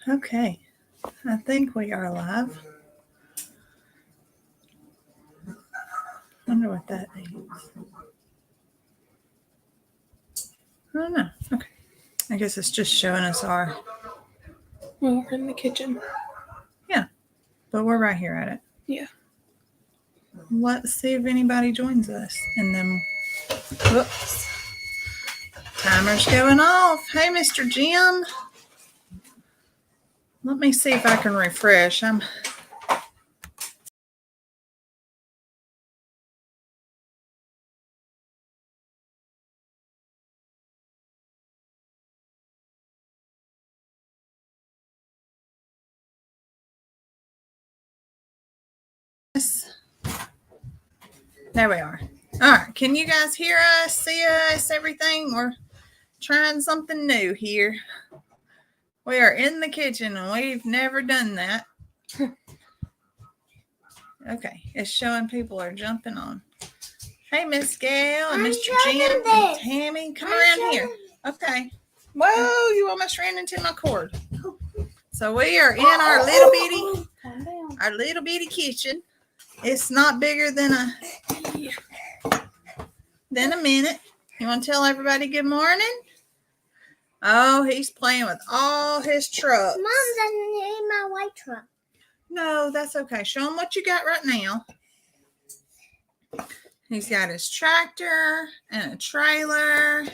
Okay, I think we are live. Wonder what that means. I don't know. Okay, I guess it's just showing us our. Well, we're in the kitchen. Yeah, but we're right here at it. Yeah. Let's see if anybody joins us, and then. Whoops. Timer's going off. Hey, Mr. Jim. Let me see if I can refresh. There we are. All right. Can you guys hear us, see us, everything? We're trying something new here. We are in the kitchen and we've never done that. Okay. It's showing people are jumping on. Hey, Miss Gail and Mr. Jim and Tammy. Come around here. Okay. Whoa, you almost ran into my cord. So we are in our little bitty kitchen. It's not bigger than a minute. You want to tell everybody good morning? Oh, he's playing with all his trucks. Mom doesn't need my white truck. No, that's okay. Show him what you got right now. He's got his tractor and a trailer.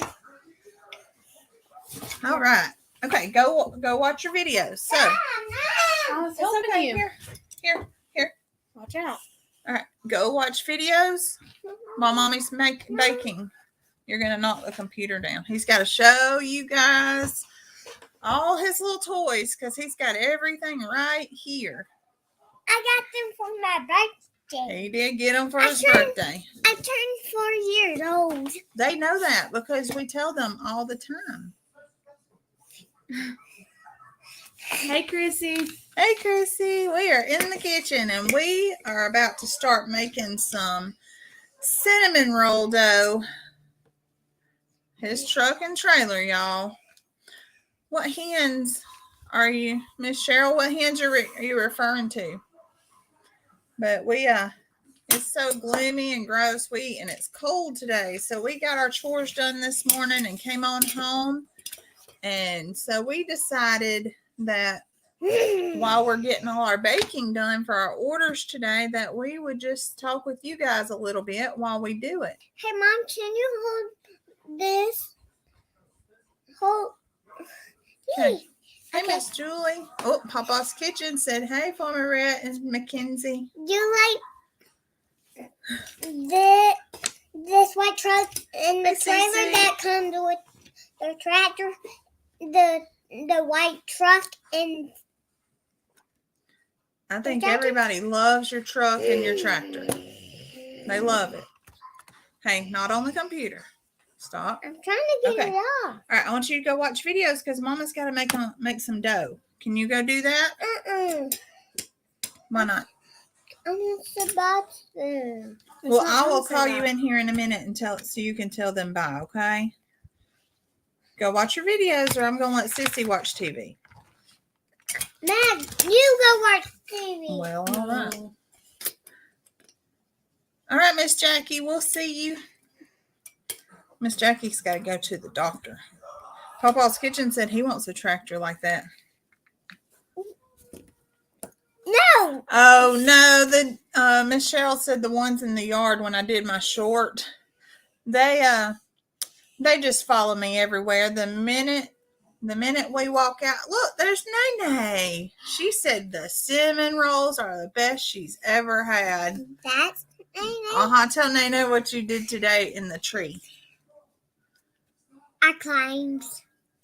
All right. Okay, go watch your videos. So, I was helping okay. you. Here. Watch out. All right, go watch videos while Mommy's baking. You're going to knock the computer down. He's got to show you guys all his little toys because he's got everything right here. I got them for my birthday. He did get them for his birthday. I turned 4 years old. They know that because we tell them all the time. Hey, Chrissy. Hey, Chrissy. We are in the kitchen and we are about to start making some cinnamon roll dough. His truck and trailer, y'all. What hens are you, Miss Cheryl? What hens are you referring to? But it's so gloomy and gross. And it's cold today. So we got our chores done this morning and came on home. And so we decided that while we're getting all our baking done for our orders today, that we would just talk with you guys a little bit while we do it. Hey, Mom, can you hold this? Okay. Hey, Miss Julie. Oh, Papa's Kitchen said, hey, Farmer Rhett and Mackenzie. You like this white truck and the trailer that comes with the tractor, the white truck, and I think everybody loves your truck and your tractor. They love it. Hey, not on the computer. Stop. I'm trying to get it off. All right, I want you to go watch videos because Mama's got to make some dough. Can you go do that? Why not? I'm about to. Well, I will call you in here in a minute and so you can tell them bye, okay? Go watch your videos or I'm going to let Sissy watch TV. Dad, you go watch TV. Well, all right. All right, Miss Jackie, we'll see you. Miss Jackie's got to go to the doctor. Papa's Kitchen said he wants a tractor like that. No. Oh, no. Miss Cheryl said the ones in the yard when I did my short, they just follow me everywhere. The minute we walk out, look, there's Nene. She said the cinnamon rolls are the best she's ever had. That's Nene. Tell Nene what you did today in the tree. I climbed.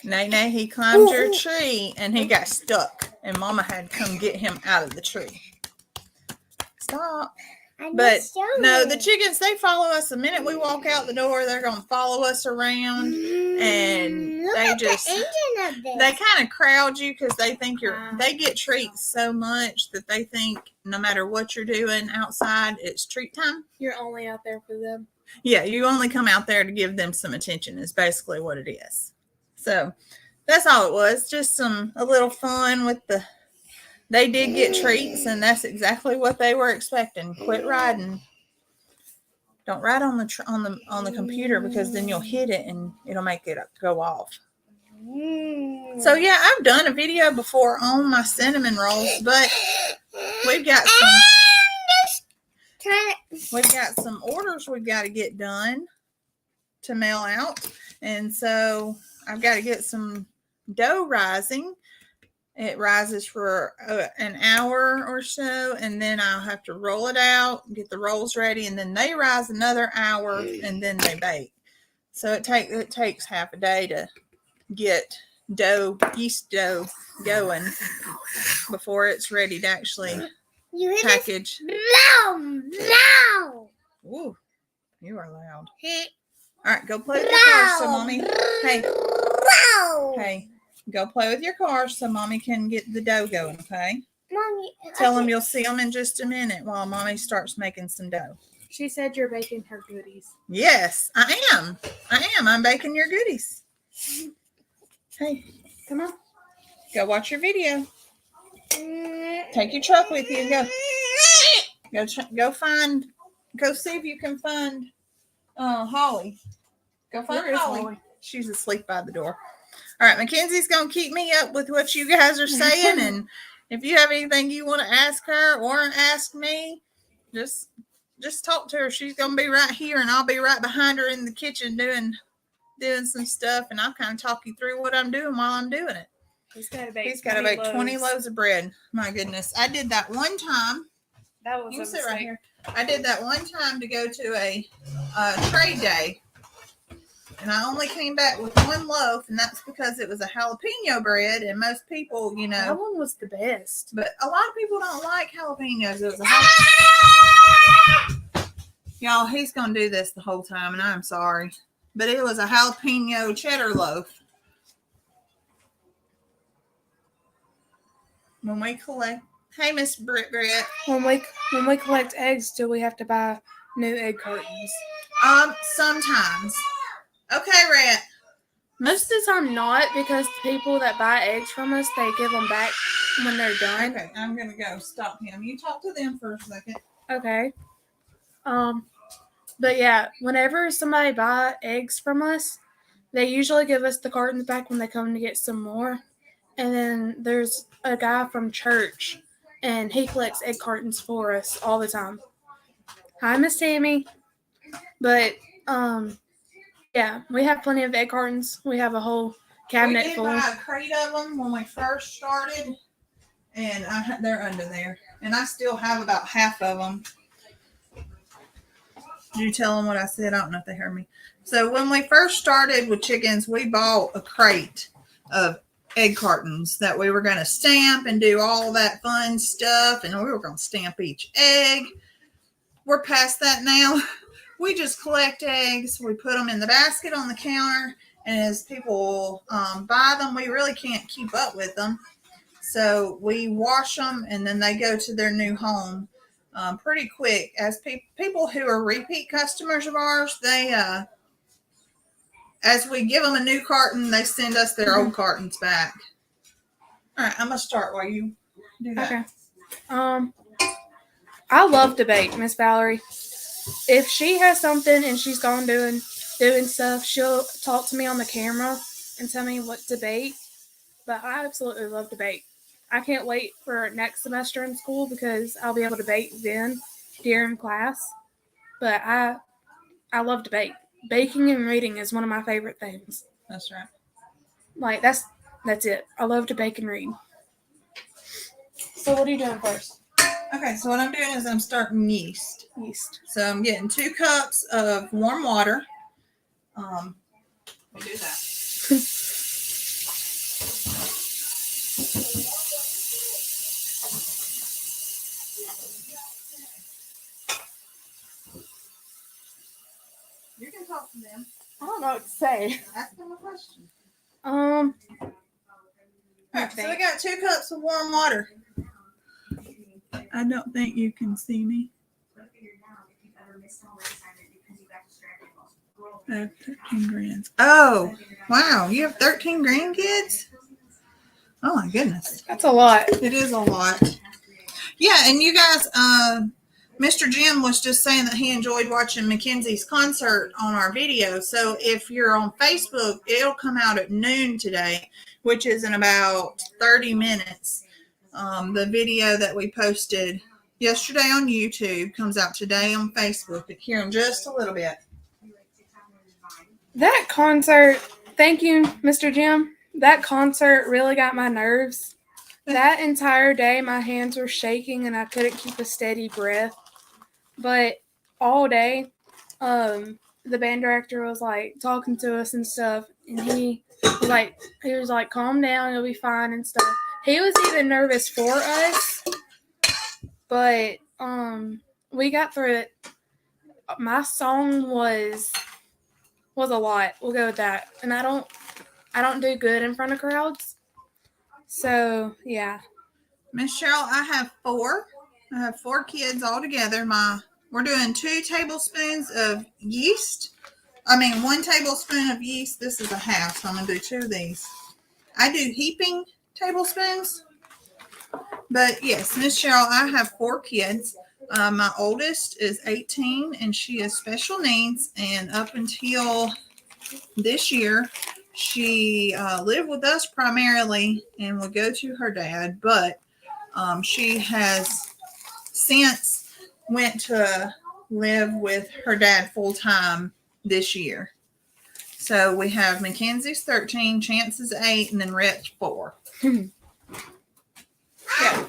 Nene, he climbed your tree and he got stuck. And Mama had to come get him out of the tree. Stop. I But just showed no, you. the chickens, they follow us. The minute we walk out the door, they're going to follow us around. and Look they at just- the engine of this. They kind of crowd you because they think Wow. they get treats so much that they think no matter what you're doing outside, it's treat time. You're only out there for them. Yeah, you only come out there to give them some attention is basically what it is. So that's all it was. Just a little fun with they did get treats, and that's exactly what they were expecting. Quit riding. Don't ride on the computer because then you'll hit it and it'll make it go off. So yeah, I've done a video before on my cinnamon rolls, but we've got some orders we've got to get done to mail out, and so I've got to get some dough rising. It rises for an hour or so, and then I'll have to roll it out, get the rolls ready, and then they rise another hour, and then they bake. So it takes half a day to get yeast dough going before it's ready to actually You hear package. this? Loud. Ooh, you are loud. Hey. All right, go play with your cars so mommy. Hey, Loud. hey, go play with your cars so mommy can get the dough going. Okay. Mommy, Tell them you'll see them in just a minute while mommy starts making some dough. She said you're baking her goodies. Yes, I am. I'm baking your goodies. Hey, Come on. go watch your video. Take your truck with you. Go see if you can find Holly. Go find Where is Holly. Holly? She's asleep by the door. All right, Mackenzie's gonna keep me up with what you guys are saying, and if you have anything you want to ask her or ask me, just talk to her. She's gonna be right here, and I'll be right behind her in the kitchen doing some stuff, and I'll kind of talk you through what I'm doing while I'm doing it. He's got to bake. He's got to bake 20 loaves of bread. My goodness, I did that one time. That was You a can sit right mistake. here. I did that one time to go to a trade day, and I only came back with one loaf, and that's because it was a jalapeno bread, and most people, That one was the best. but a lot of people don't like jalapenos. It was y'all, he's gonna do this the whole time, and I'm sorry, but it was a jalapeno cheddar loaf. When we collect, hey Miss Britt, When we collect eggs, do we have to buy new egg cartons? sometimes. Okay, Rat. Most of the time, not, because the people that buy eggs from us, they give them back when they're done. Okay, I'm gonna go stop him. You talk to them for a second. Okay. But yeah, whenever somebody buy eggs from us, they usually give us the cartons back when they come to get some more. And then there's a guy from church, and he collects egg cartons for us all the time. Hi, Miss Tammy. But yeah, we have plenty of egg cartons. We have a whole cabinet We did full. buy a crate of them when we first started, and they're under there. And I still have about half of them. Did you tell them what I said? I don't know if they heard me. So when we first started with chickens, we bought a crate of egg cartons that we were going to stamp and do all that fun stuff, and we were going to stamp each egg. We're past that now. We just collect eggs. We put them in the basket on the counter, and as people buy them, we really can't keep up with them. So we wash them, and then they go to their new home pretty quick. As people who are repeat customers of ours, they as we give them a new carton, they send us their old cartons back. All right, I'm gonna start while you do that. Okay. I love to bake, Miss Valerie. If she has something and she's gone doing stuff, she'll talk to me on the camera and tell me what to bake. But I absolutely love to bake. I can't wait for next semester in school because I'll be able to bake then during class. But I love to bake. Baking and reading is one of my favorite things. That's right. Like that's it. I love to bake and read. So what are you doing first? Okay, so what I'm doing is I'm starting yeast. Yeast. So I'm getting 2 cups of warm water. We'll do that. You can talk to them. I don't know what to say. Ask them a question. Um, All right, so we got 2 cups of warm water. I don't think you can see me. I have 13 grands. Oh, wow. You have 13 grandkids? Oh, my goodness. that's a lot. It is a lot. Yeah, and you guys, Mr. Jim was just saying that he enjoyed watching Mackenzie's concert on our video. So if you're on Facebook, it'll come out at noon today, which is in about 30 minutes. The video that we posted yesterday on YouTube comes out today on Facebook. Here in just a little bit. That concert, thank you, Mr. Jim. That concert really got my nerves. That entire day, my hands were shaking and I couldn't keep a steady breath. But all day, the band director was like talking to us and stuff, and he was like, calm down, you'll be fine and stuff. He was even nervous for us, but we got through it. My song was a lot. We'll go with that. And I don't do good in front of crowds. So yeah. Miss Cheryl, I have 4. I have 4 kids all together. We're doing 2 tablespoons of yeast. 1 tablespoon of yeast. This is a half, so I'm going to do 2 of these. I do heaping tablespoons. But yes, Miss Cheryl, I have 4 kids. My oldest is 18, and she has special needs. And up until this year, she lived with us primarily and would go to her dad. But she has since went to live with her dad full time this year. So we have Mackenzie's 13, Chance is 8, and then Rhett's 4. Yeah.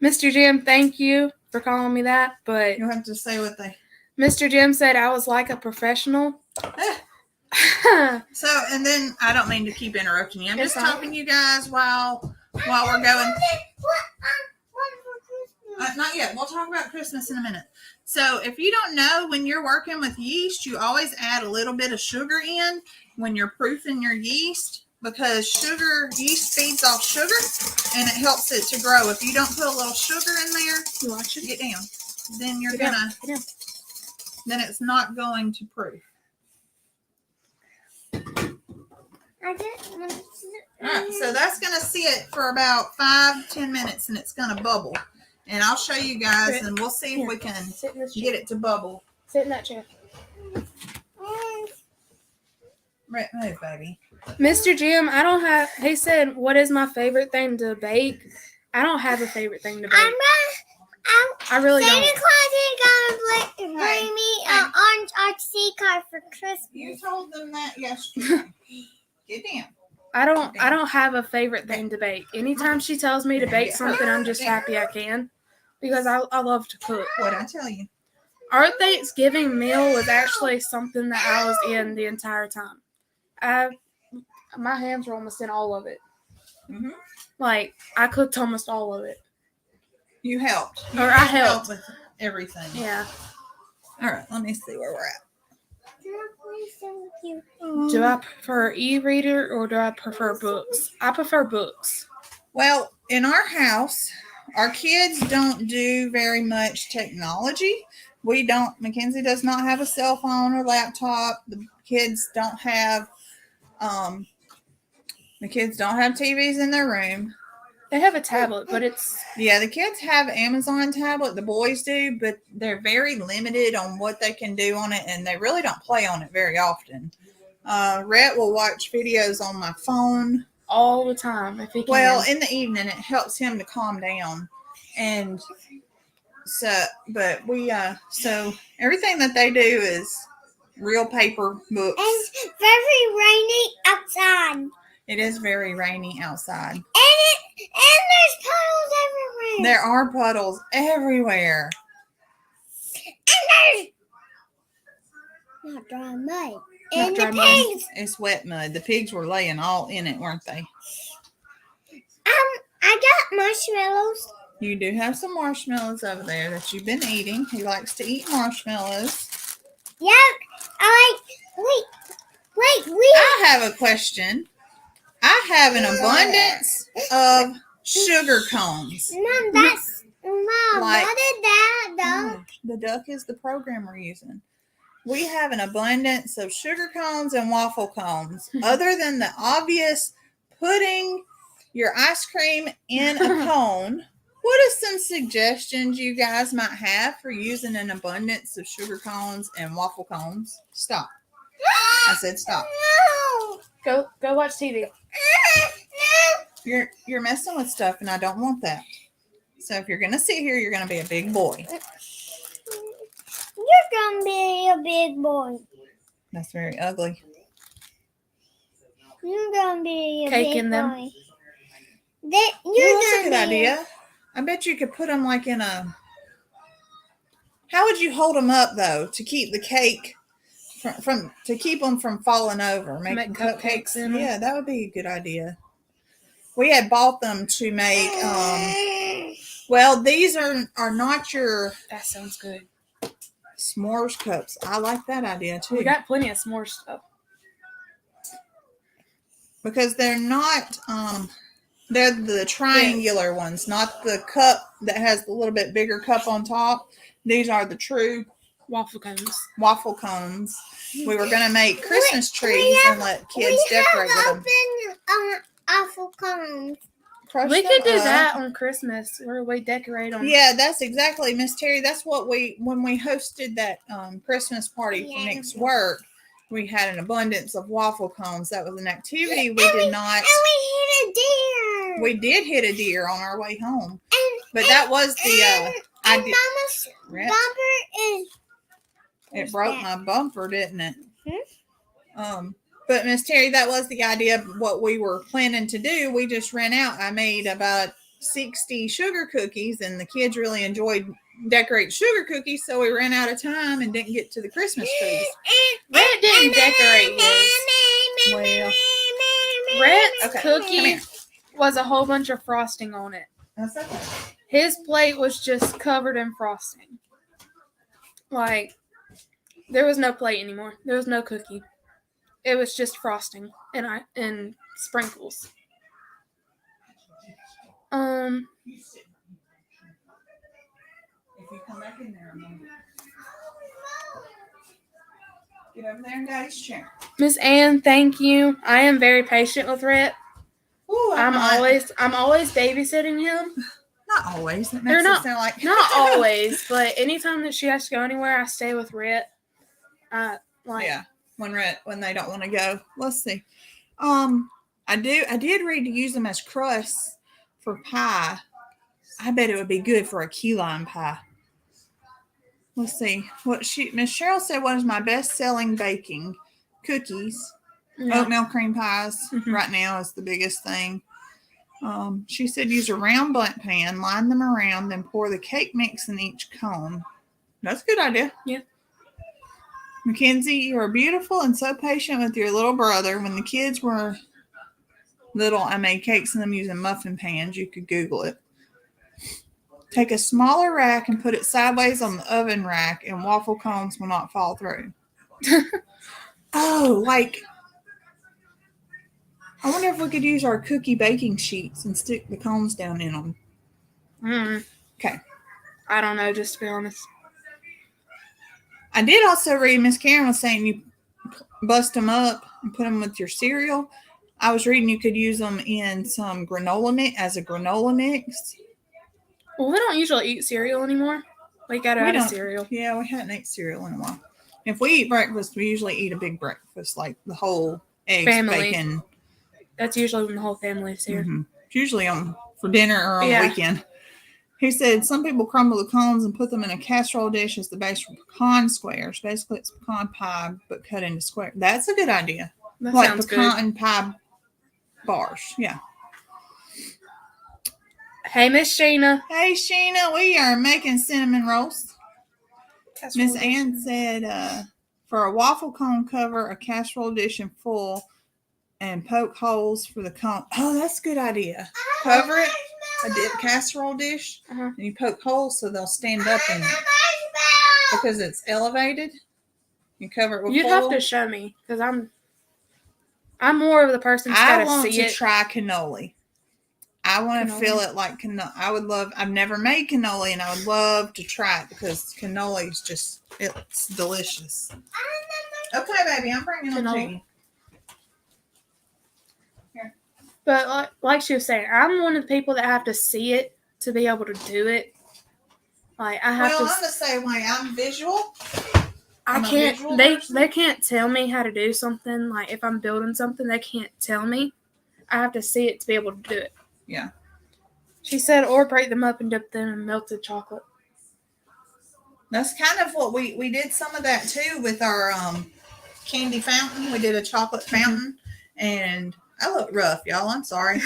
Mr. Jim, thank you for calling me that, but You'll have to say what they. Mr. Jim said I was like a professional. So, and then I don't mean to keep interrupting you. I'm It's just fine. talking to you guys while we're going. Not yet. We'll talk about Christmas in a minute. So if you don't know, when you're working with yeast, you always add a little bit of sugar in when you're proofing your yeast, because yeast feeds off sugar and it helps it to grow. If you don't put a little sugar in there, You watch it? get down. Then you're Get down, gonna. get down. Then it's not going to proof. All right, so that's going to sit for about 5-10 minutes, and it's going to bubble. And I'll show you guys, and we'll see if we can Sit in this chair. get it to bubble. Sit in that chair. Right, move, baby. Mr. Jim, he said, what is my favorite thing to bake? I don't have a favorite thing to bake. I really Santa don't. Claus is gonna bring me an orange RC car for Christmas. You told them that yesterday. Get down. I don't have a favorite thing to bake. Anytime she tells me to bake something, I'm just happy I can, because I love to cook. What'd I tell you? Our Thanksgiving meal was actually something that I was in the entire time. My hands were almost in all of it. Mm-hmm. Like, I cooked almost all of it. You helped. Or I helped. with everything. Yeah. All right, let me see where we're at. Do I prefer e-reader or do I prefer books? I prefer books. Well, in our house, our kids don't do very much technology. Mackenzie does not have a cell phone or laptop. The kids don't have TVs in their room. They have a tablet, but it's... Yeah, the kids have Amazon tablet. The boys do, but they're very limited on what they can do on it, and they really don't play on it very often. Rhett will watch videos on my phone all the time if he can. Well, in the evening, it helps him to calm down. And so everything that they do is real paper books. And it's very rainy outside. It is very rainy outside. And there's puddles everywhere. There are puddles everywhere. And there's not dry mud. And the pigs. It's wet mud. The pigs were laying all in it, weren't they? I got marshmallows. You do have some marshmallows over there that you've been eating. He likes to eat marshmallows. Yep. Wait. I have a question. I have an abundance of sugar cones. Mom, Like- what is that, though? Oh, the duck is the program we're using. We have an abundance of sugar cones and waffle cones. Other than the obvious putting your ice cream in a cone, what are some suggestions you guys might have for using an abundance of sugar cones and waffle cones? Stop. I said stop. No. Go watch TV. You're messing with stuff and I don't want that. So if you're gonna sit here, you're gonna be a big boy. You're gonna be a big boy. That's very ugly. You're gonna be a Caking big them. boy. You're That's a gonna good be idea. I bet you could put them like in a. How would you hold them up though to keep the cake from to keep them from falling over? Make cupcakes in 'em. Yeah, that would be a good idea. We had bought them to make. Well, these are not your That sounds good. s'mores cups. I like that idea too We got plenty of s'more stuff. because they're not. They're the triangular ones, not the cup that has the little bit bigger cup on top. These are the true Waffle cones. waffle cones. We were gonna make Christmas trees and let kids decorate with them. open awful cones. Crush We them could do up. that on Christmas where we decorate them. Yeah, that's exactly, Miss Terry. That's what when we hosted that Christmas party for Yeah. Nick's work. We had an abundance of waffle cones. That was an activity we did not. And we hit a deer. We did hit a deer on our way home, And, but that was the and idea. Mama's Rhett, bumper is. it broke my bumper, didn't it? Hmm? But Miss Terry, that was the idea of what we were planning to do. We just ran out. I made about 60 sugar cookies, and the kids really enjoyed decorate sugar cookies, so we ran out of time and didn't get to the Christmas trees. Rhett didn't decorate his. Well, Rhett's Okay, come here. cookie was a whole bunch of frosting on it. that's okay. His plate was just covered in frosting. Like, there was no plate anymore. There was no cookie. It was just frosting and sprinkles. If you come back in there, I'm gonna get over there in Daddy's chair. Miss Ann, thank you. I am very patient with Rhett. Ooh, I'm not. always babysitting him. Not always. That They're makes not- it sound like Not always, but anytime that she has to go anywhere, I stay with Rhett. Yeah, when they don't want to go. Let's see. I did read to use them as crusts for pie. I bet it would be good for a key lime pie. Let's see what Miss Cheryl said. What is my best selling baking cookies? Yeah. Oatmeal cream pies Mhm. right now is the biggest thing. She said use a round bundt pan, line them around, then pour the cake mix in each cone. That's a good idea. Yeah. Mackenzie, you are beautiful and so patient with your little brother. When the kids were little, I made cakes in them using muffin pans. You could Google it. Take a smaller rack and put it sideways on the oven rack, and waffle cones will not fall through. Oh, like, I wonder if we could use our cookie baking sheets and stick the cones down in them. Okay. I don't know, just to be honest. I did also read Miss Karen was saying you bust them up and put them with your cereal. I was reading you could use them in some granola mix as a granola mix. Well, we don't usually eat cereal anymore. We got We out of don't. cereal. Yeah, we hadn't ate cereal in a while. If we eat breakfast, we usually eat a big breakfast, like the whole eggs, Family. bacon. That's usually when the whole family's here. Mhm. It's usually for dinner or on Yeah. the weekend. He said some people crumble the cones and put them in a casserole dish as the base for pecan squares. Basically, it's pecan pie, but cut into squares. That's a good idea. That Like sounds good. pecan pie bars. Yeah. Hey, Miss Sheena. Hey, Sheena, we are making cinnamon rolls. Miss Ann said for a waffle cone, cover a casserole dish in full and poke holes for the cone. Oh, that's a good idea. Cover it, a casserole dish, Uh-huh. and you poke holes so they'll stand up in it because it's elevated. You cover it with You'd foil. have to show me because I'm more of the person that's I got want see to it. try cannoli. I want to Cannoli. feel it like cannoli. I would love. I've never made cannoli, and I would love to try it because cannoli is it's delicious. Okay, baby, I'm bringing them to Cannoli. you. But like she was saying, I'm one of the people that have to see it to be able to do it. Like I have Well, to. I'm the same way. I'm visual. I I'm a can't. visual They person. can't tell me how to do something. Like if I'm building something, they can't tell me. I have to see it to be able to do it. Yeah. She said, or break them up and dip them in melted chocolate. That's kind of what we did some of that too with our candy fountain. We did a chocolate fountain, and I look rough, y'all. I'm sorry.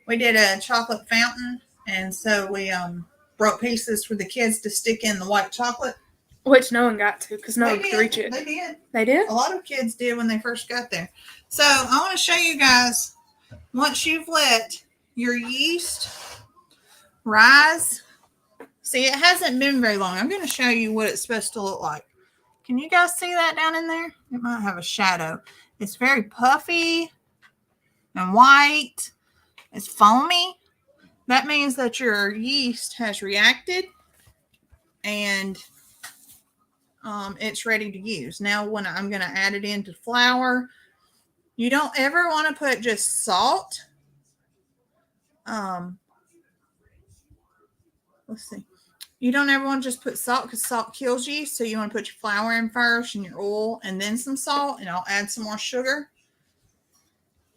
We did a chocolate fountain, and so we broke pieces for the kids to stick in the white chocolate. Which no one got to because no one They could reach it. They did. They did? A lot of kids did when they first got there. So I want to show you guys, once you've let your yeast rise, see, it hasn't been very long. I'm going to show you what it's supposed to look like. Can you guys see that down in there? It might have a shadow. It's very puffy and white. It's foamy. That means that your yeast has reacted and it's ready to use. Now, when I'm going to add it into flour, you don't ever want to put just salt. Let's see. You don't ever want to just put salt because salt kills you. So you want to put your flour in first and your oil and then some salt, and I'll add some more sugar.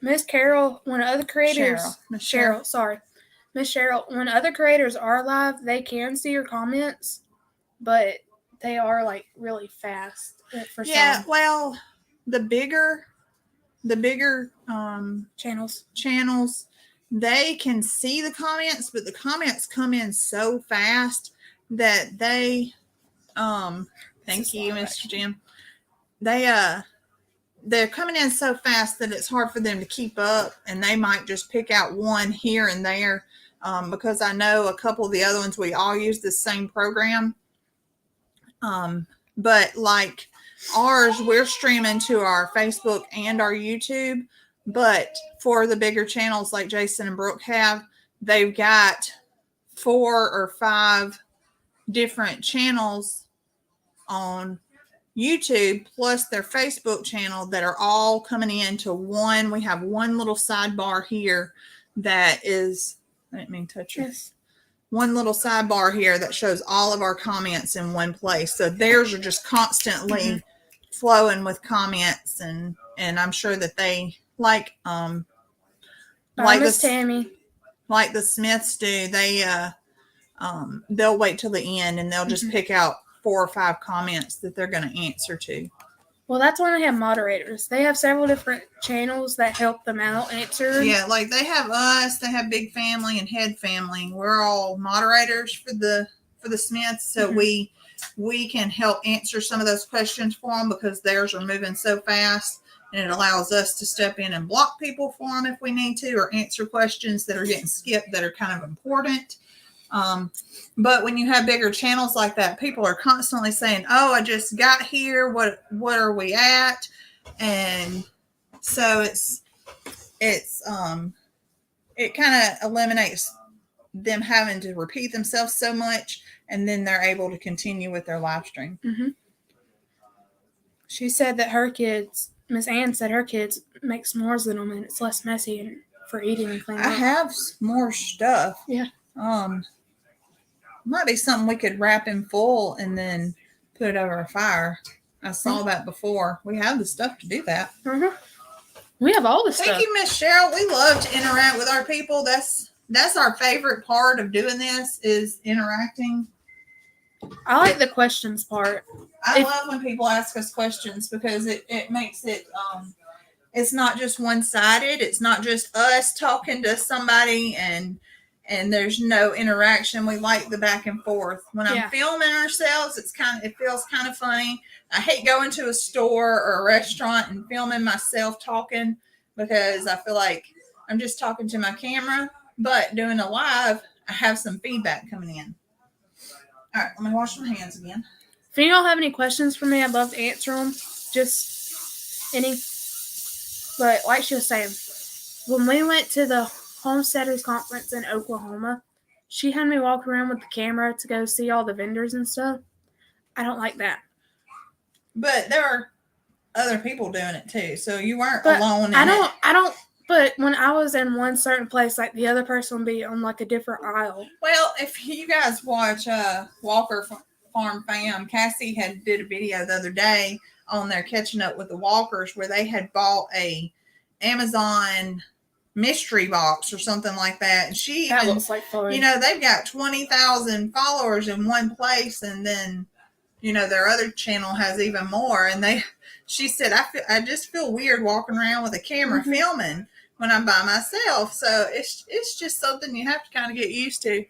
Miss Carol, when other creators, Miss Cheryl, sorry. Miss Cheryl, when other creators are live, they can see your comments, but they are like really fast for Yeah, some well, the bigger channels. they can see the comments, but the comments come in so fast that they thank you, Mr. Jim. They're coming in so fast that it's hard for them to keep up, and they might just pick out one here and there because I know a couple of the other ones we all use the same program. But like ours, we're streaming to our Facebook and our YouTube. But for the bigger channels like Jason and Brooke have, they've got 4 or 5 different channels on YouTube plus their Facebook channel that are all coming into one. We have one little sidebar here that is, I didn't mean to touch your one little sidebar here that shows all of our comments in one place. So theirs are just constantly flowing with comments, and I'm sure that they like Miss Tammy, like the Smiths do. They'll wait till the end and they'll just pick out 4 or 5 comments that they're going to answer to. Well, that's when they have moderators. They have several different channels that help them out answer. Yeah, like they have us, they have Big Family and Head Family. We're all moderators for the Smiths, so we can help answer some of those questions for them because theirs are moving so fast, and it allows us to step in and block people for them if we need to, or answer questions that are getting skipped that are kind of important. But when you have bigger channels like that, people are constantly saying, "Oh, I just got here. What are we at?" And so it kind of eliminates them having to repeat themselves so much, and then they're able to continue with their live stream. She said that her kids, Miss Ann said her kids make s'mores in them, and it's less messy and for eating and cleaning. I have more stuff. Yeah. Might be something we could wrap in foil and then put it over a fire. I saw that before. We have the stuff to do that. We have all the stuff. Thank you, Miss Cheryl. We love to interact with our people. That's our favorite part of doing this is interacting. I like the questions part. I love when people ask us questions because it makes it it's not just one-sided. It's not just us talking to somebody and there's no interaction. We like the back and forth. When I'm filming ourselves, it feels kind of funny. I hate going to a store or a restaurant and filming myself talking because I feel like I'm just talking to my camera. But doing a live, I have some feedback coming in. All right, let me wash my hands again. If y'all have any questions for me, I'd love to answer them. Just any. But like she was saying, when we went to the Homesteaders Conference in Oklahoma, she had me walk around with the camera to go see all the vendors and stuff. I don't like that. But there were other people doing it too, so you weren't But alone. I don't. But when I was in one certain place, like the other person would be on like a different aisle. Well, if you guys watch Walker Farm Fam, Cassie did a video the other day on their catching up with the Walkers where they had bought a Amazon mystery box or something like that. And That looks like fun. they've got 20,000 followers in one place, and then their other channel has even more. And she said, I just feel weird walking around with a camera filming when I'm by myself. So it's just something you have to kind of get used to.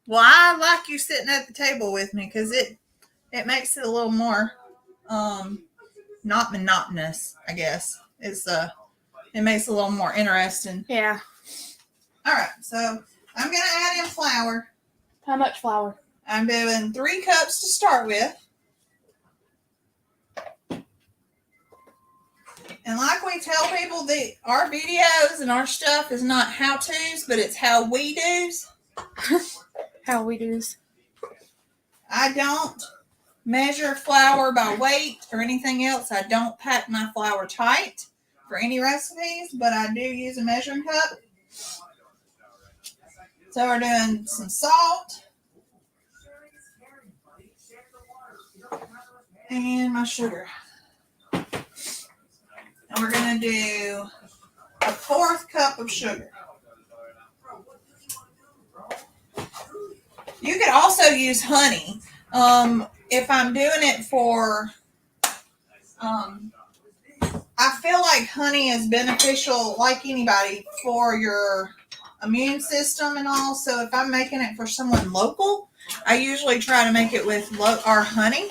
Well, I like you sitting at the table with me because it makes it a little more not monotonous, I guess. It makes it a little more interesting. Yeah. All right, so I'm gonna add in flour. How much flour? I'm doing 3 cups to start with. And like we tell people, our videos and our stuff is not how-tos, but it's how we do's. How we do's. I don't measure flour by weight or anything else. I don't pack my flour tight for any recipes, but I do use a measuring cup. So we're doing some salt. And my sugar. And we're going to do a 1/4 cup of sugar. You could also use honey. If I'm doing it for, I feel like honey is beneficial, like anybody, for your immune system and all. So if I'm making it for someone local, I usually try to make it with our honey.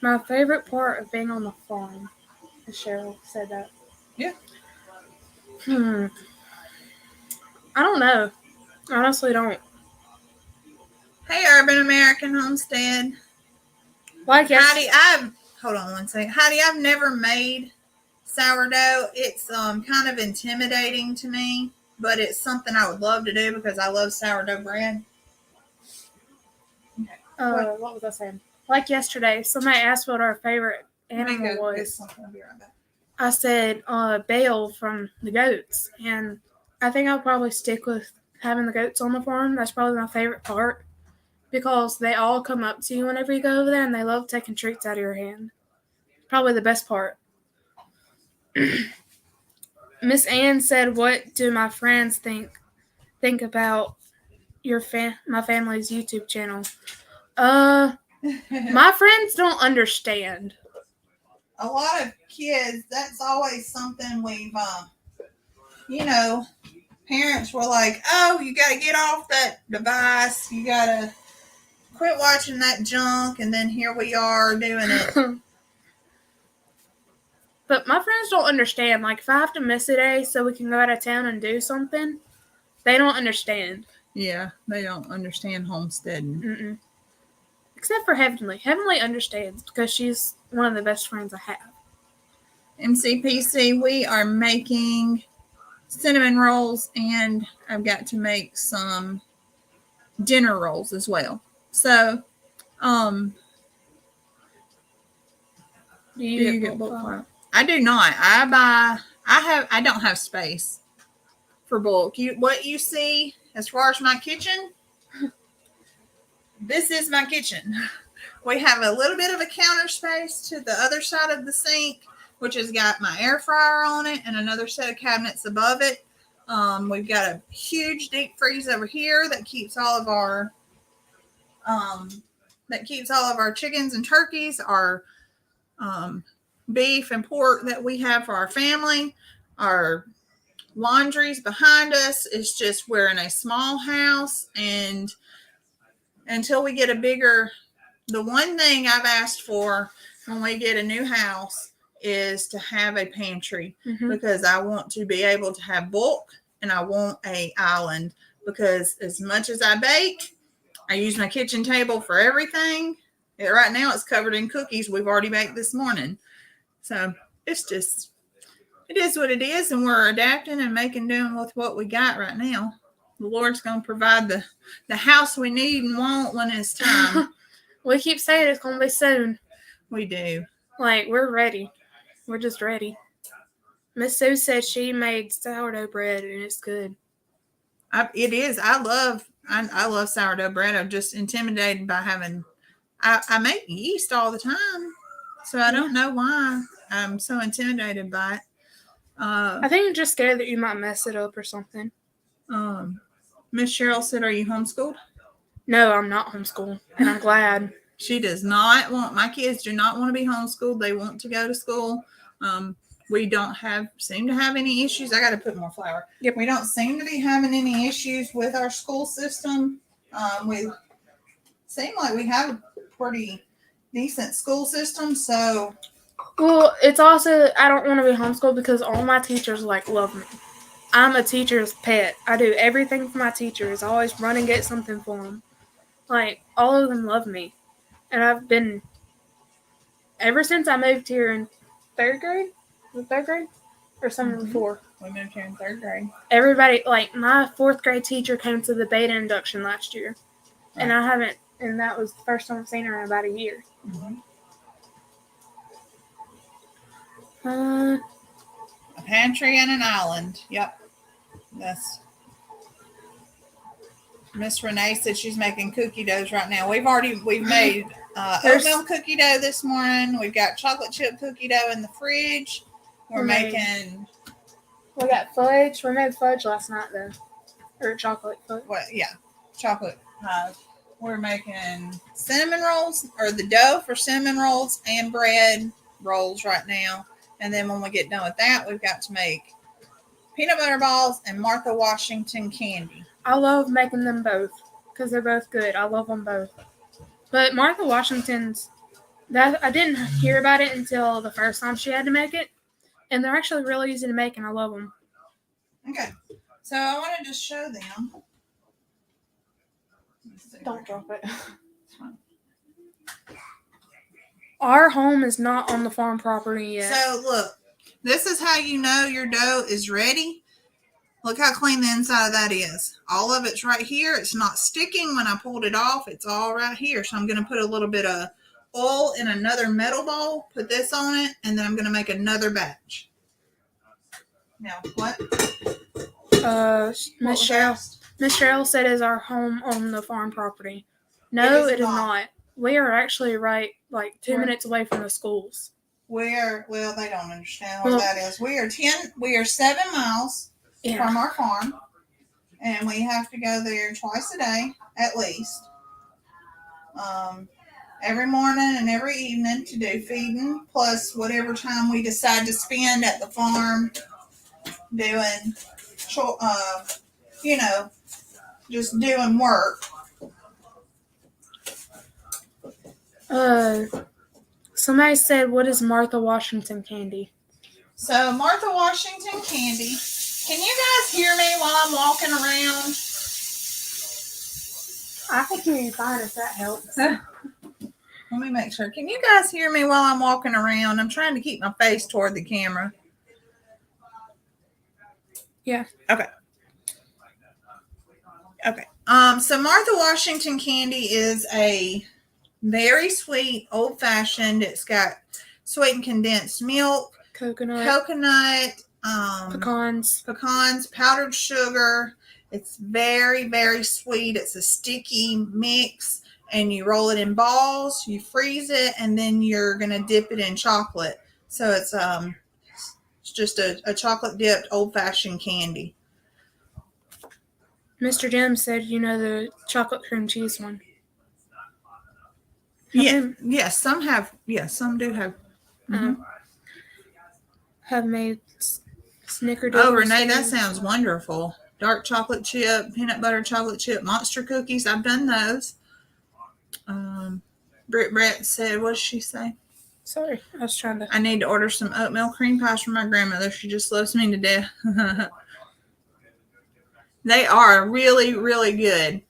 My favorite part of being on the farm, as Cheryl said that. Yeah. I don't know. I honestly don't. Hey, Urban American Homestead. Like Heidi, hold on one second. Heidi, I've never made sourdough. It's kind of intimidating to me, but it's something I would love to do because I love sourdough bread. What was I saying? Like yesterday, somebody asked what our favorite animal was. I'll be right back. I said Bale from the goats, and I think I'll probably stick with having the goats on the farm. That's probably my favorite part because they all come up to you whenever you go over there, and they love taking treats out of your hand. Probably the best part. Miss Ann said, "What do my friends think about my family's YouTube channel?" My friends don't understand. A lot of kids, that's always something we've, parents were like, oh, you got to get off that device. You got to quit watching that junk. And then here we are doing it. But my friends don't understand. Like, if I have to miss a day so we can go out of town and do something, they don't understand. Yeah, they don't understand homesteading. Mm-mm. Except for Heavenly. Heavenly understands because she's one of the best friends I have. MCPC, we are making cinnamon rolls, and I've got to make some dinner rolls as well. So, do you get bulk flour? I do not. I don't have space for bulk. What you see as far as my kitchen, this is my kitchen. We have a little bit of a counter space to the other side of the sink, which has got my air fryer on it and another set of cabinets above it. We've got a huge deep freeze over here that keeps all of our chickens and turkeys, our beef and pork that we have for our family. Our laundry's behind us. It's just we're in a small house, and until we get the one thing I've asked for when we get a new house is to have a pantry, because I want to be able to have bulk and I want a island because as much as I bake, I use my kitchen table for everything. Right now it's covered in cookies we've already baked this morning. So it's just, it is what it is, and we're adapting and making do with what we got right now. The Lord's going to provide the house we need and want when it's time. We keep saying it's going to be soon. We do. Like, we're ready. We're just ready. Miss Sue said she made sourdough bread, and it's good. It is. I love sourdough bread. I'm just intimidated by having. I make yeast all the time, so I don't know why I'm so intimidated by it. I think I'm just scared that you might mess it up or something. Miss Cheryl said, "Are you homeschooled?" No, I'm not homeschooled, and I'm glad. She does not want. My kids do not want to be homeschooled. They want to go to school. We don't seem to have any issues. I got to put more flour. Yep. We don't seem to be having any issues with our school system. We seem like we have a pretty decent school system. So, Well, it's also, I don't want to be homeschooled because all my teachers, like, love me. I'm a teacher's pet. I do everything for my teachers. I always run and get something for them. Like, all of them love me. And I've been, ever since I moved here in third grade? Or something before. We moved here in third grade. Everybody, like, my fourth grade teacher came to the beta induction last year. And I haven't, and that was the first time I've seen her in about a year. A pantry and an island. Yep. That's. Miss Renee said she's making cookie doughs right now. We've made oatmeal cookie dough this morning. We've got chocolate chip cookie dough in the fridge. We got fudge. We made fudge last night, though. Or chocolate fudge. Chocolate pies. We're making cinnamon rolls, or the dough for cinnamon rolls and bread rolls right now. And then when we get done with that, we've got to make peanut butter balls and Martha Washington candy. I love making them both because they're both good. I love them both. But Martha Washington's, I didn't hear about it until the first time she had to make it. And they're actually really easy to make, and I love them. Okay. So I want to just show them. Don't drop it. Our home is not on the farm property yet. So look, this is how you know your dough is ready. Look how clean the inside of that is. All of it's right here. It's not sticking when I pulled it off. It's all right here. So I'm going to put a little bit of oil in another metal bowl, put this on it, and then I'm going to make another batch. Now, what? Miss Cheryl said is our home on the farm property. No, it is not. We are actually right, like 2 minutes away from the schools. Well, they don't understand what that is. We are 7 miles from our farm, and we have to go there twice a day, at least. Every morning and every evening to do feeding, plus whatever time we decide to spend at the farm doing, just doing work. Somebody said, what is Martha Washington candy? So Martha Washington candy. Can you guys hear me while I'm walking around? I can hear you fine if that helps. Let me make sure. Can you guys hear me while I'm walking around? I'm trying to keep my face toward the camera. Yeah. Okay. So Martha Washington candy is a very sweet, old-fashioned. It's got sweetened condensed milk, coconut, pecans, powdered sugar. It's very, very sweet. It's a sticky mix, and you roll it in balls, you freeze it, and then you're going to dip it in chocolate. So it's just a chocolate-dipped, old-fashioned candy. Mr. Jim said, the chocolate cream cheese one. Yes, some have. Yes, some do have. Have made snickerdoodles. Oh, Renee, that sounds wonderful. Dark chocolate chip, peanut butter chocolate chip, monster cookies. I've done those. Brett said, what did she say? Sorry, I was trying to. I need to order some oatmeal cream pies from my grandmother. She just loves me to death. They are really, really good.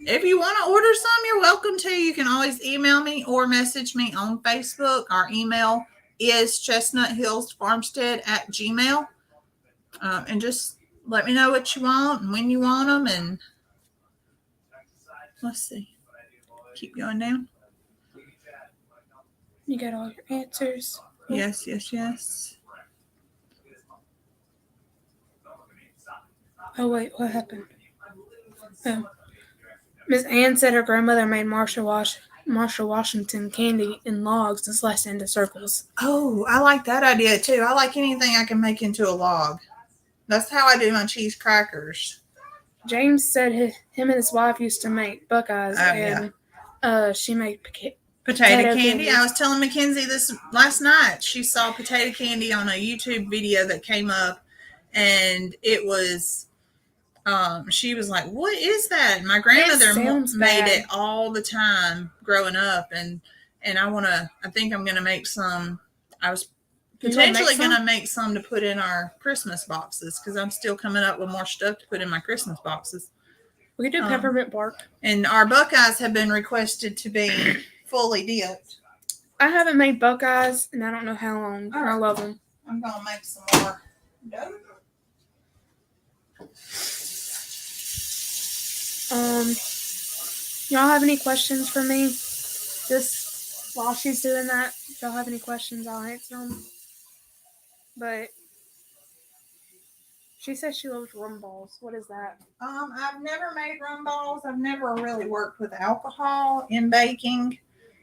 If you want to order some, you're welcome to. You can always email me or message me on Facebook. Our email is chestnuthillsfarmstead@gmail. And just let me know what you want and when you want them. And let's see. Keep going down. You got all your answers. Yes, yes, yes. Oh wait, what happened? Oh. Miss Ann said her grandmother made Marshall Washington candy in logs and sliced into circles. Oh, I like that idea too. I like anything I can make into a log. That's how I do my cheese crackers. James said him and his wife used to make Buckeyes, Oh, and she made Potato candy. I was telling Mackenzie this last night. She saw potato candy on a YouTube video that came up, and it was. She was like, "What is that?" My grandmother made it all the time growing up, and I think I'm gonna make some. I was potentially gonna make some to put in our Christmas boxes because I'm still coming up with more stuff to put in my Christmas boxes. We could do peppermint bark. And our Buckeyes have been requested to be fully dipped. I haven't made Buckeyes, and I don't know how long. Right. I love them. I'm gonna make some more dough. Y'all have any questions for me? Just while she's doing that, if y'all have any questions, I'll answer them. But she says she loves rum balls. What is that? I've never made rum balls. I've never really worked with alcohol in baking.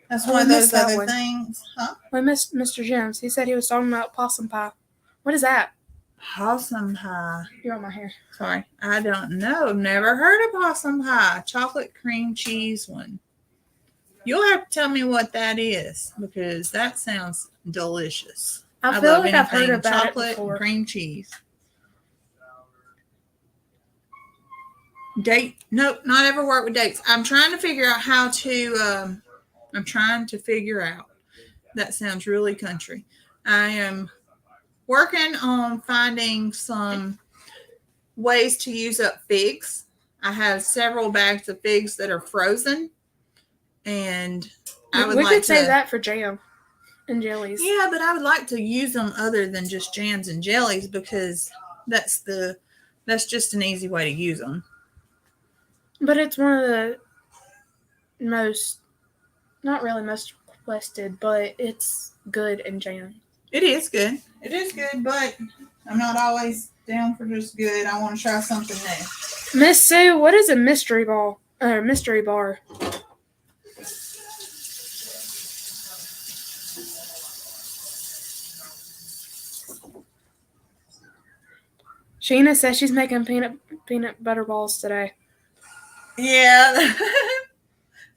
That's one of those other things. Huh? We missed Mr. James. He said he was talking about possum pie. What is that? Possum pie. You're on my hair. Sorry. I don't know. I've never heard of possum pie. Chocolate cream cheese one. You'll have to tell me what that is because that sounds delicious. I feel like I've heard about chocolate it before. And cream cheese. Nope, not ever worked with dates. I'm trying to figure out how to that sounds really country. I am working on finding some ways to use up figs. I have several bags of figs that are frozen, and we could save that for jam and jellies. Yeah, but I would like to use them other than just jams and jellies because that's just an easy way to use them. But it's one of the not really most requested, but it's good in jam. It is good. It is good, but I'm not always down for just good. I want to try something new. Miss Sue, what is a mystery ball or mystery bar? Sheena says she's making peanut butter balls today. Yeah.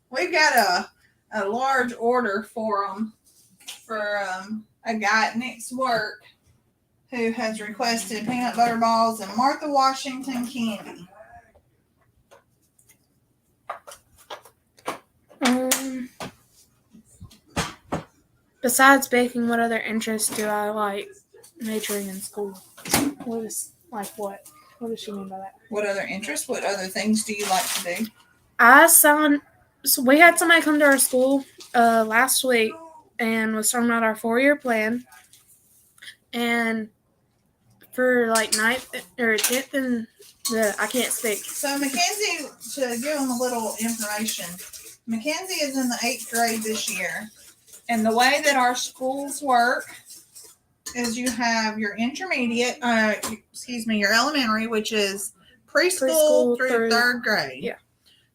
We've got a large order for them for a guy at Nick's work who has requested peanut butter balls and Martha Washington candy. Besides baking, what other interests do I like majoring in school? What does she mean by that? What other interests? What other things do you like to do? So we had somebody come to our school last week and was talking about our 4-year plan. And for like 9th or 10th and I can't speak. So Mackenzie, to give them a little information, Mackenzie is in the 8th grade this year. And the way that our schools work is you have your intermediate, your elementary, which is preschool through 3rd grade. Yeah.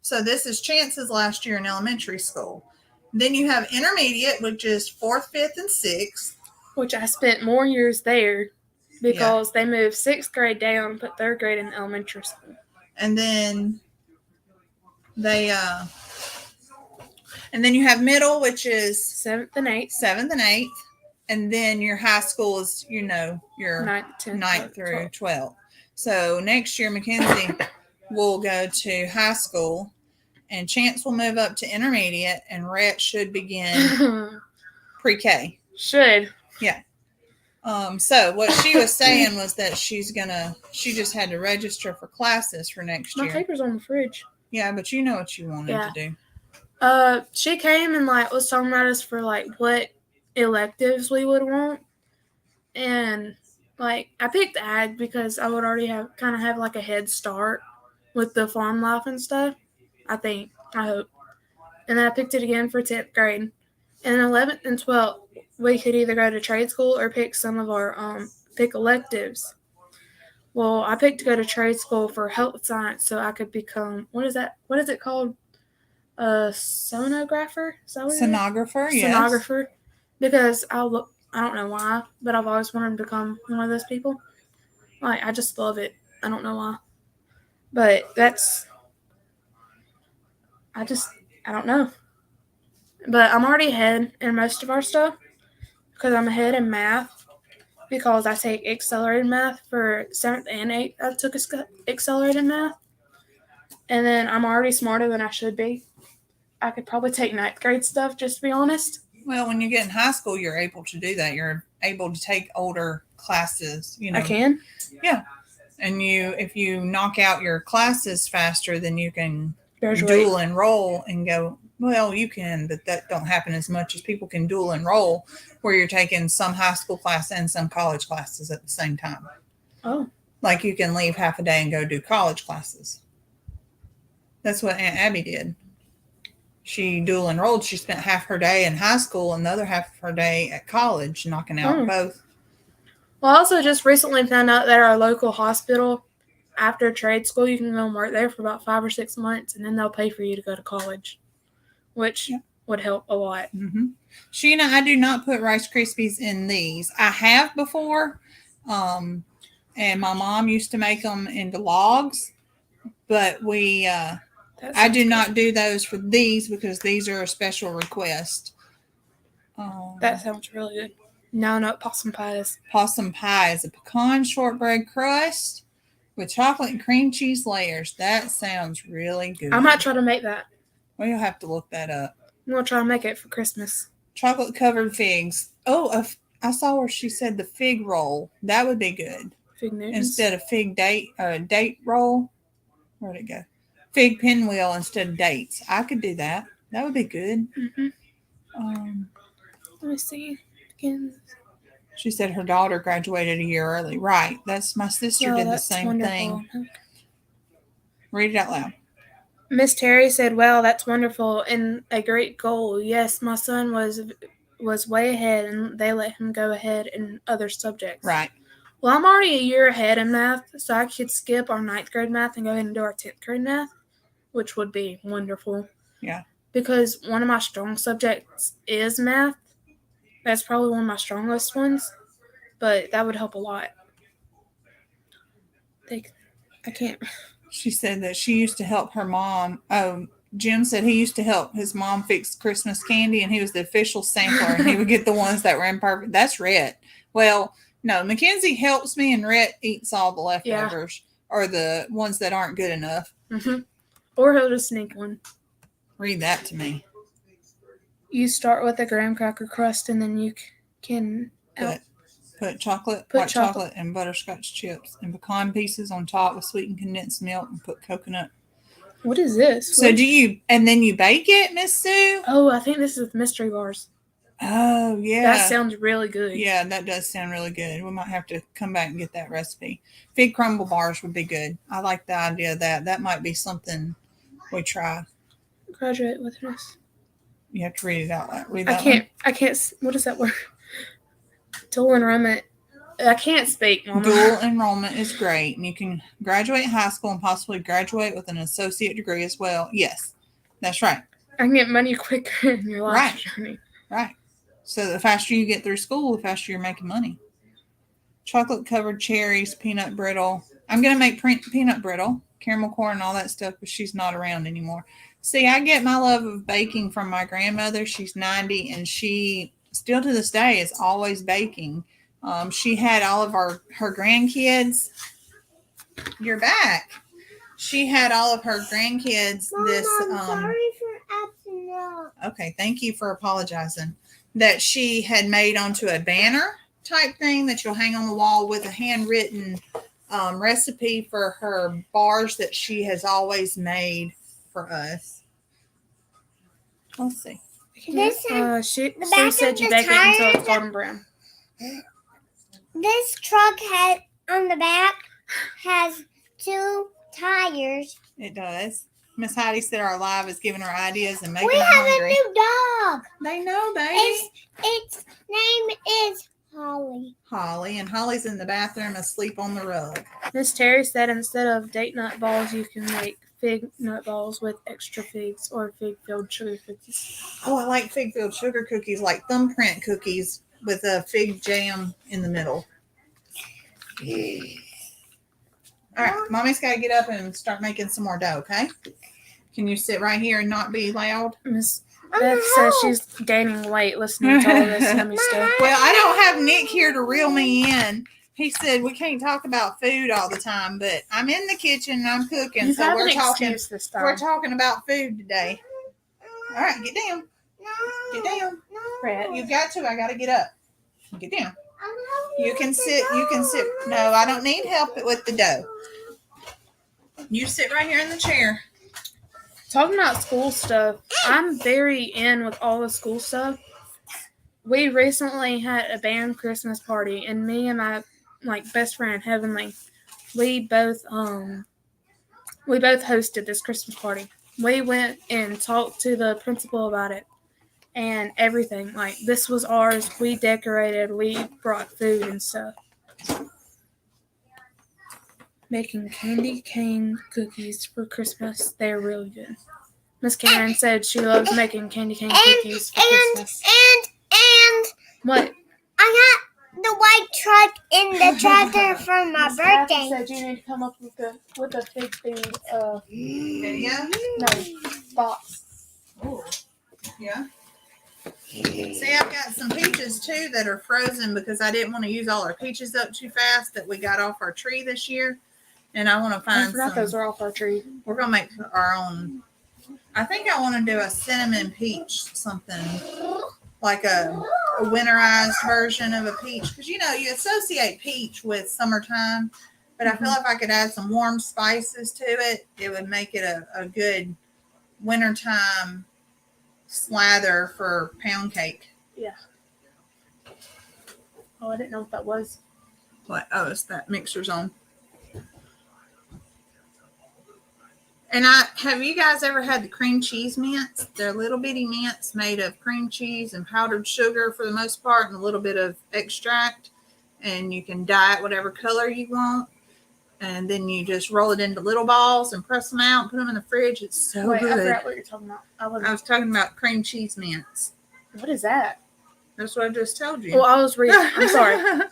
So this is Chance's last year in elementary school. Then you have intermediate, which is 4th, 5th, and 6th. Which I spent more years there because they moved 6th grade down, put 3rd grade in elementary school. And then and then you have middle, which is 7th and 8th. And then your high school is, your 9th through 12th. So next year, Mackenzie will go to high school, and Chance will move up to intermediate, and Rhett should begin pre-K. Should. Yeah. So what she was saying was that she just had to register for classes for next My year. paper's on the fridge. Yeah, but you know what you wanted Yeah. to do. She came and was talking about us for what electives we would want, and I picked ag because I would already have a head start with the farm life and stuff. I hope, and then I picked it again for 10th grade, and in 11th and 12th we could either go to trade school or pick some of our pick electives. Well, I picked to go to trade school for health science so I could become what is it called? A sonographer? Sonographer, yes. Sonographer. Because I don't know why, but I've always wanted to become one of those people. I just love it. I don't know why. But I don't know. But I'm already ahead in most of our stuff because I'm ahead in math because I take accelerated math for 7th and 8th. I took accelerated math. And then I'm already smarter than I should be. I could probably take 9th grade stuff, just to be honest. Well, when you get in high school, you're able to do that. You're able to take older classes. I can? Yeah. And if you knock out your classes faster, then you can Graduate. dual enroll and go. Well, you can, but that don't happen as much as people can dual enroll, where you're taking some high school class and some college classes at the same time. Oh. Like you can leave half a day and go do college classes. That's what Aunt Abby did. She dual enrolled. She spent half her day in high school and the other half of her day at college, knocking out both. Well, I also just recently found out that our local hospital, after trade school, you can go and work there for about 5 or 6 months, and then they'll pay for you to go to college, which would help a lot. Mm-hmm. Sheena, I do not put Rice Krispies in these. I have before, and my mom used to make them into logs, but I do not do those for these because these are a special request. That sounds really good. No, possum pie is. Possum pie is a pecan shortbread crust with chocolate and cream cheese layers. That sounds really good. I might try to make that. Well, you'll have to look that up. I'm going to try to make it for Christmas. Chocolate covered figs. Oh, I saw where she said the fig roll. That would be good. Fig Newtons? Instead of fig date roll. Where'd it go? Fig pinwheel instead of dates. I could do that. That would be good. Mm-hmm. Let me see. Again. She said her daughter graduated a year early. Right. That's my sister did the same wonderful. Thing. Okay. Read it out loud. Miss Terry said, "Well, that's wonderful and a great goal. Yes, my son was way ahead, and they let him go ahead in other subjects. Right. Well, I'm already a year ahead in math, so I could skip our 9th grade math and go ahead and do our 10th grade math, which would be wonderful. Yeah. Because one of my strong subjects is math. That's probably one of my strongest ones, but that would help a lot. I can't." She said that she used to help her mom. Oh, Jim said he used to help his mom fix Christmas candy, and he was the official sampler, and he would get the ones that were imperfect. That's Rhett. Well, no, Mackenzie helps me, and Rhett eats all the leftovers or the ones that aren't good enough. Mm-hmm. Or he'll just sneak one. Read that to me. You start with a graham cracker crust, and then you can put white chocolate and butterscotch chips and pecan pieces on top with sweetened condensed milk, and put coconut. What is this? So and then you bake it, Miss Sue? Oh, I think this is mystery bars. Oh, yeah. That sounds really good. Yeah, that does sound really good. We might have to come back and get that recipe. Fig crumble bars would be good. I like the idea of that. That might be something we try. Graduate with us. You have to read it out loud. I can't. What is that word? Dual enrollment. I can't speak, Mama. Dual enrollment is great. And you can graduate high school and possibly graduate with an associate degree as well. Yes, that's right. I can get money quicker in your life journey. Right. So the faster you get through school, the faster you're making money. Chocolate covered cherries, peanut brittle. I'm going to make peanut brittle, caramel corn, all that stuff, but she's not around anymore. See, I get my love of baking from my grandmother. She's 90, and she still to this day is always baking. She had all of her grandkids. You're back. She had all of her grandkids. Mom, I'm sorry for acting up. Okay, thank you for apologizing. That she had made onto a banner type thing that you'll hang on the wall with a handwritten recipe for her bars that she has always made for us. Let's see. This She the back said of you the bake it until tires- it's golden brown. This truck has on the back has 2 tires. It does. Miss Heidi said our live is giving her ideas and making We her have hungry. a new dog. They know, baby. Its name is Holly. Holly, and Holly's in the bathroom asleep on the rug. Miss Terry said instead of date nut balls, you can make fig nut balls with extra figs or fig-filled sugar cookies. Oh, I like fig-filled sugar cookies, like thumbprint cookies with a fig jam in the middle. All right, Mommy's got to get up and start making some more dough, okay? Can you sit right here and not be loud? Miss Beth says she's gaining weight listening to all this yummy stuff. Well, I don't have Nick here to reel me in. He said we can't talk about food all the time, but I'm in the kitchen and I'm cooking, You so have we're an talking. excuse this We're time. talking about food today. All right, get down. Get down. Brett. You've got to. I got to get up. Get down. You can sit. You can sit. No, I don't need help with the dough. You sit right here in the chair. Talking about school stuff, I'm very in with all the school stuff. We recently had a band Christmas party, and me and my best friend Heavenly, we both hosted this Christmas party. We went and talked to the principal about it and everything. Like, this was ours. We decorated. We brought food and stuff. Making candy cane cookies for Christmas. They're really good. Miss Karen said she loves making candy cane cookies for Christmas. And What? I got the white truck in the tractor for my Miss Kathy birthday. said you need to come up with a big thing. Yeah. No, box. Oh, yeah. See, I've got some peaches too that are frozen because I didn't want to use all our peaches up too fast that we got off our tree this year, and I want to I find forgot some. those are off our tree. We're gonna make our own. I think I want to do a cinnamon peach something like a winterized version of a peach because you associate peach with summertime, but I feel like if I could add some warm spices to it, it would make it a good wintertime slather for pound cake. Oh, I didn't know what that was. What? Oh, it's that mixer's on. And have you guys ever had the cream cheese mints? They're little bitty mints made of cream cheese and powdered sugar for the most part and a little bit of extract. And you can dye it whatever color you want. And then you just roll it into little balls and press them out and put them in the fridge. It's so Wait, I good. forgot what you're talking about. I was talking about cream cheese mints. What is that? That's what I just told you. Well, I was reading. I'm sorry.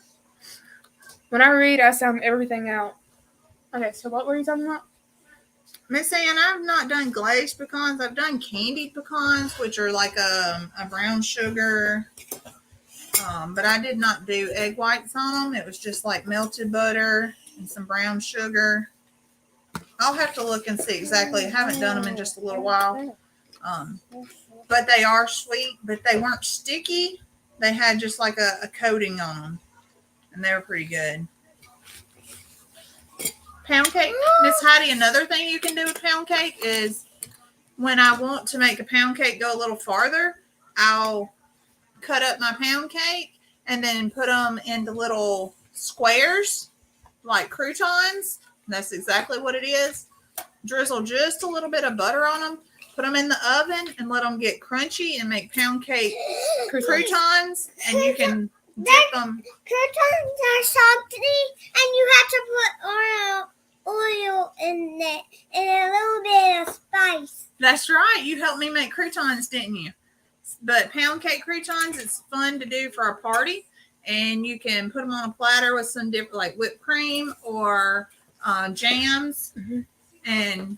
When I read, I sound everything out. Okay, so what were you talking about? Miss Ann, I've not done glazed pecans. I've done candied pecans, which are like a brown sugar. But I did not do egg whites on them. It was just like melted butter and some brown sugar. I'll have to look and see exactly. I haven't done them in just a little while. But they are sweet, but they weren't sticky. They had just like a coating on them. And they were pretty good. Pound cake. Miss Heidi, another thing you can do with pound cake is when I want to make a pound cake go a little farther, I'll cut up my pound cake and then put them into little squares like croutons. That's exactly what it is. Drizzle just a little bit of butter on them, put them in the oven and let them get crunchy and make pound cake croutons. And you can dip them. Croutons are salty, and you have to put oil in it and a little bit of spice. That's right. You helped me make croutons, didn't you? But pound cake croutons, it's fun to do for a party. And you can put them on a platter with some different, like whipped cream or jams. Mm-hmm. And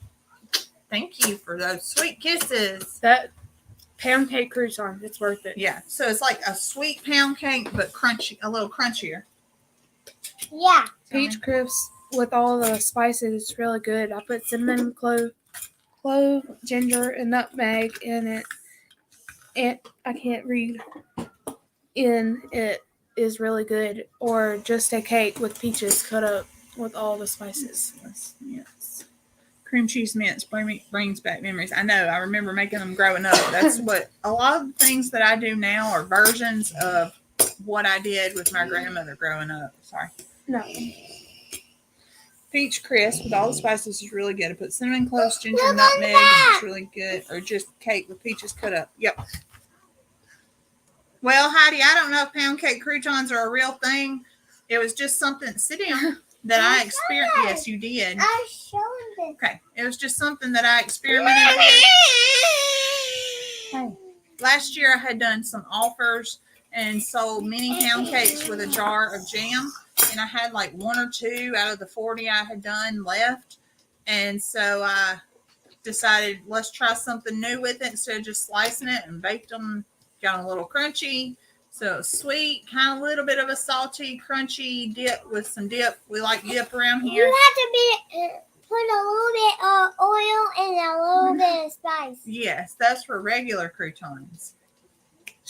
thank you for those sweet kisses. That pound cake crouton, it's worth it. Yeah. So it's like a sweet pound cake, but crunchy, a little crunchier. Yeah. Peach crisps with all the spices, it's really good. I put cinnamon, clove, ginger, and nutmeg in it. And I can't read. In it. is really good, or just a cake with peaches cut up with all the spices. Yes. Cream cheese mints brings back memories. I know. I remember making them growing up. That's what a lot of the things that I do now are versions of what I did with my grandmother growing up. Sorry. No. Peach crisp with all the spices is really good. I put cinnamon cloves, ginger, Look nutmeg, at and it's really good. Or just cake with peaches cut up. Yep. Well, Heidi, I don't know if pound cake croutons are a real thing. It was just something, sit down, that I experienced. Yes, you did. I showed this. Okay. It was just something that I experimented with. Last year I had done some offers and sold mini pound cakes with a jar of jam. And I had like 1 or 2 out of the 40 I had done left. And so I decided, let's try something new with it instead of just slicing it, and baked them. Got them a little crunchy. So sweet, kind of a little bit of a salty, crunchy dip with some dip. We like dip around here. You have to put a little bit of oil and a little bit of spice. Yes, that's for regular croutons.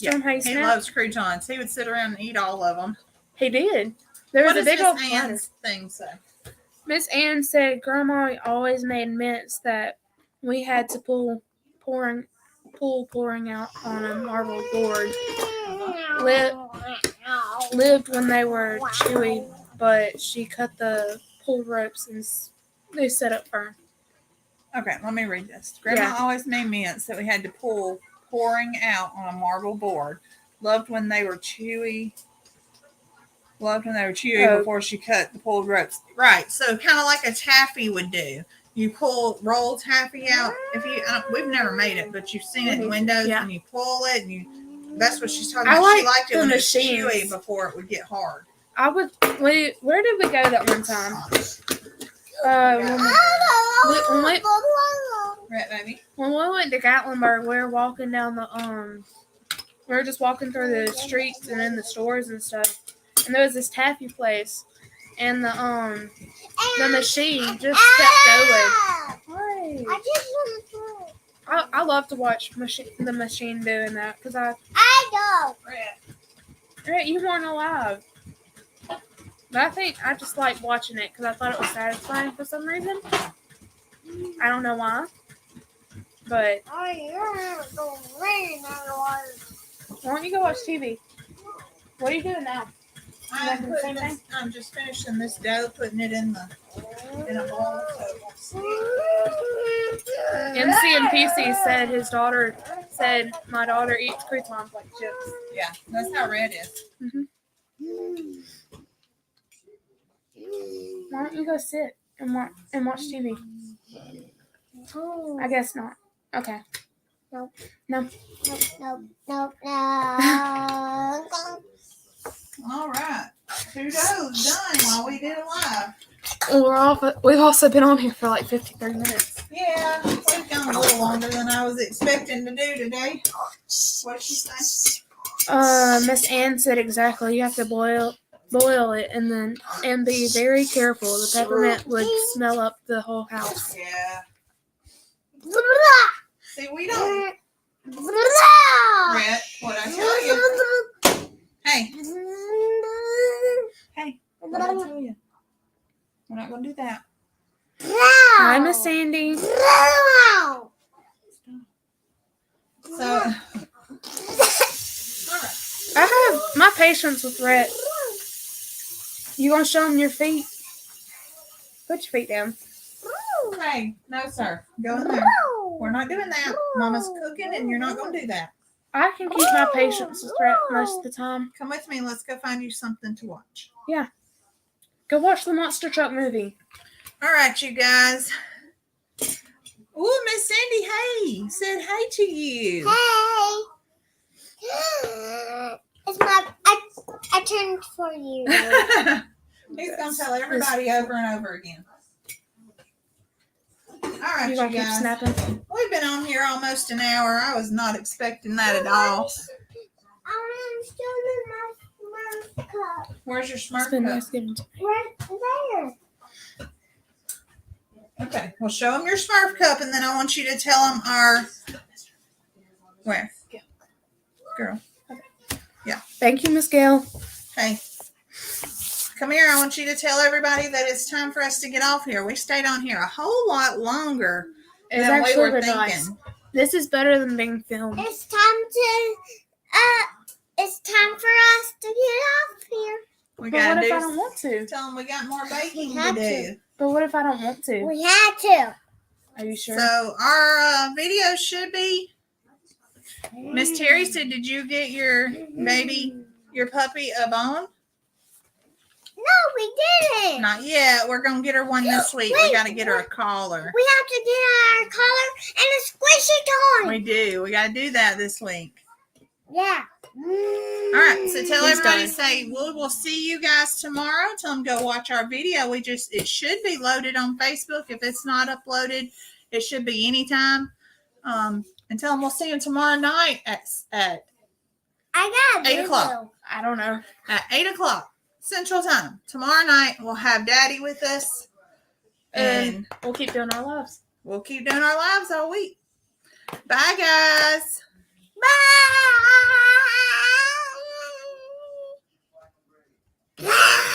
Show him how you He snap. loves croutons. He would sit around and eat all of them. He did. There was What a does big old Miss platter. Ann's thing say? Miss Ann said Grandma always made mints that we had to pouring out on a marble board. Lived when they were chewy, but she cut the pulled ropes and they set up firm. Okay, let me read this. Grandma always made mints that we had to pouring out on a marble board. Loved when they were chewy. Before she cut the pulled ropes. Right, so kind of like a taffy would do. You roll taffy out. We've never made it, but you've seen it in windows, and you pull it, and that's what she's talking about. She liked it when it was chewy before it would get hard. Where did we go that one time? When we went to Gatlinburg, we were walking down we were just walking through the streets and in the stores and stuff, and there was this taffy place, and the machine just kept going. I love to watch the machine doing that because I don't. You weren't alive. But I think I just like watching it because I thought it was satisfying for some reason. I don't know why. But why don't you go watch TV? What are you doing now? I'm just finishing this dough, putting it in a bowl. MC and PC said my daughter eats croutons like chips. Yeah, that's how Red is. Why don't you go sit and watch TV? I guess not. Okay. Nope. No. Nope. All right. 2 doughs done while we did it live. We've also been on here for like 30 minutes. Yeah, we've gone a little longer than I was expecting to do today. What did she say? Miss Ann said exactly. You have to boil it and be very careful. The peppermint would smell up the whole house. Yeah. See, we don't. Brett, what I tell you? Hey, what I tell you? We're not going to do that. Hi, Miss Sandy. So, I have my patience with Rhett. You gonna show him your feet? Put your feet down. hey, no, sir. Go in there. We're not doing that. Mama's cooking, and you're not going to do that. I can keep my patience with Rhett most of the time. Come with me. Let's go find you something to watch. Yeah. Go watch the Monster Truck movie. All right, you guys. Ooh, Miss Sandy, hey, said hey to you. Hey. It's I turned for you. He's going to tell everybody over and over again. All right, You you gonna keep guys. snapping? We've been on here almost an hour. I was not expecting that at all. I'm still in my cup. Where's your It's Smurf been cup? nice getting to Right there. Okay, well, show them your Smurf cup, and then I want you to tell them our... Where? Girl. Thank you, Miss Gail. Hey, come here. I want you to tell everybody that it's time for us to get off here. We stayed on here a whole lot longer It's than we actually were been thinking. nice. This is better than being filmed. It's time for us to get off here. We But what gotta if I do. don't want to? Tell them we got more baking to have do. to. But what if I don't want to? We had to. Are you sure? So our video should be. Miss Terry said, "Did you get your baby, your puppy, a bone?" No, we didn't. Not yet. We're gonna get her one this week. We gotta get her a collar. We have to get our collar and a squishy toy. We do. We gotta do that this week. Yeah. All right. So tell He's everybody. done. Say we'll see you guys tomorrow. Tell them go watch our video. It should be loaded on Facebook. If it's not uploaded, it should be anytime. And tell them we'll see you tomorrow night at I got 8 o'clock. I don't know. At 8 o'clock Central Time. Tomorrow night, we'll have Daddy with us. And We'll keep doing our lives. we'll keep doing our lives all week. Bye, guys. Bye.